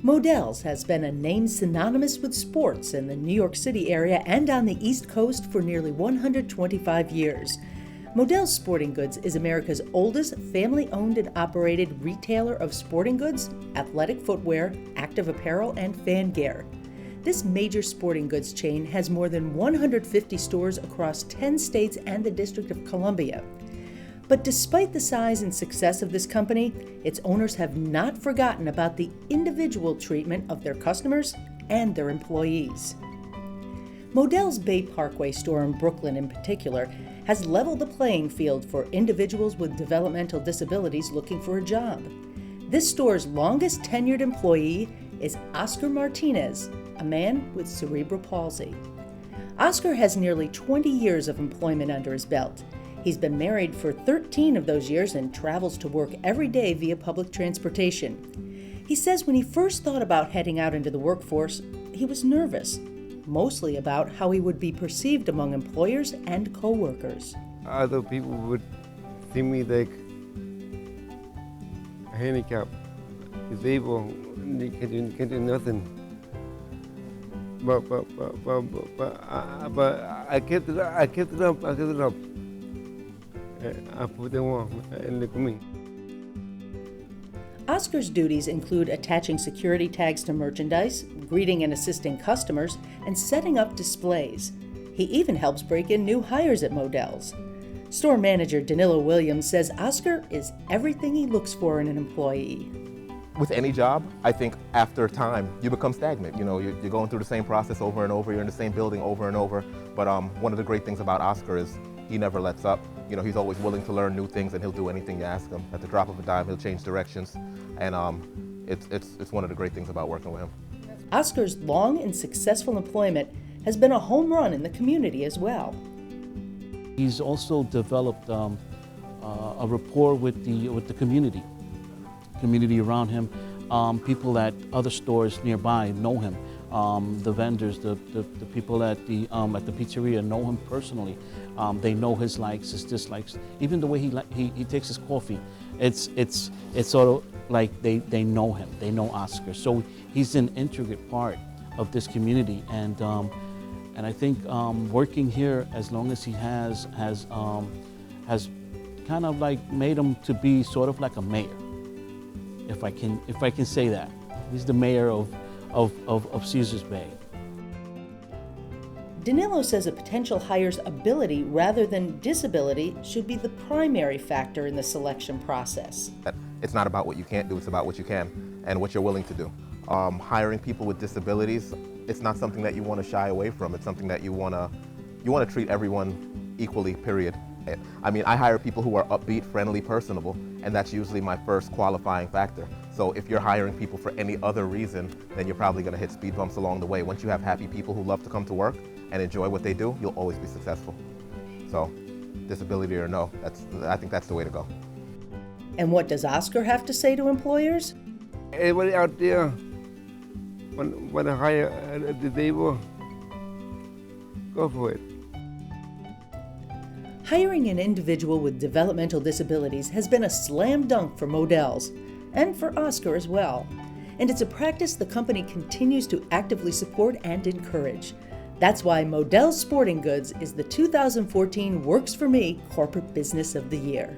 Modell's has been a name synonymous with sports in the New York City area and on the East Coast for nearly 125 years. Modell's Sporting Goods is America's oldest family-owned and operated retailer of sporting goods, athletic footwear, active apparel, and fan gear. This major sporting goods chain has more than 150 stores across 10 states and the District of Columbia. But despite the size and success of this company, its owners have not forgotten about the individual treatment of their customers and their employees. Modell's Bay Parkway store in Brooklyn in particular has leveled the playing field for individuals with developmental disabilities looking for a job. This store's longest tenured employee is Oscar Martinez, a man with cerebral palsy. Oscar has nearly 20 years of employment under his belt. He's been married for 13 of those years and travels to work every day via public transportation. He says when he first thought about heading out into the workforce, he was nervous, mostly about how he would be perceived among employers and co-workers. Other people would see me like handicapped, disabled, can do nothing. But I kept it up. I put them on and look at me. Oscar's duties include attaching security tags to merchandise, greeting and assisting customers, and setting up displays. He even helps break in new hires at Modell's. Store manager Danilo Williams says Oscar is everything he looks for in an employee. With any job, I think after time, you become stagnant. You know, you're going through the same process over and over, you're in the same building over and over. But one of the great things about Oscar is he never lets up. You know, he's always willing to learn new things and he'll do anything you ask him. At the drop of a dime, he'll change directions. And it's one of the great things about working with him. Oscar's long and successful employment has been a home run in the community as well. He's also developed a rapport with the community around him. People at other stores nearby know him. The vendors, the people at the pizzeria know him personally. They know his likes, his dislikes, even the way he takes his coffee. It's sort of like they know him. They know Oscar. So he's an intricate part of this community, and I think working here as long as he has kind of like made him to be sort of like a mayor, if I can say that. He's the mayor of Caesars Bay. Danilo says a potential hire's ability rather than disability should be the primary factor in the selection process. It's not about what you can't do, it's about what you can and what you're willing to do. Hiring people with disabilities, it's not something that you want to shy away from. It's something that you want to treat everyone equally, period. I mean, I hire people who are upbeat, friendly, personable, and that's usually my first qualifying factor. So if you're hiring people for any other reason, then you're probably going to hit speed bumps along the way. Once you have happy people who love to come to work and enjoy what they do, you'll always be successful. So, disability or no, I think that's the way to go. And what does Oscar have to say to employers? Everybody out there want to hire a disabled, go for it. Hiring an individual with developmental disabilities has been a slam dunk for Modell's, and for Oscar as well. And it's a practice the company continues to actively support and encourage. That's why Modell's Sporting Goods is the 2014 Works For Me Corporate Business of the Year.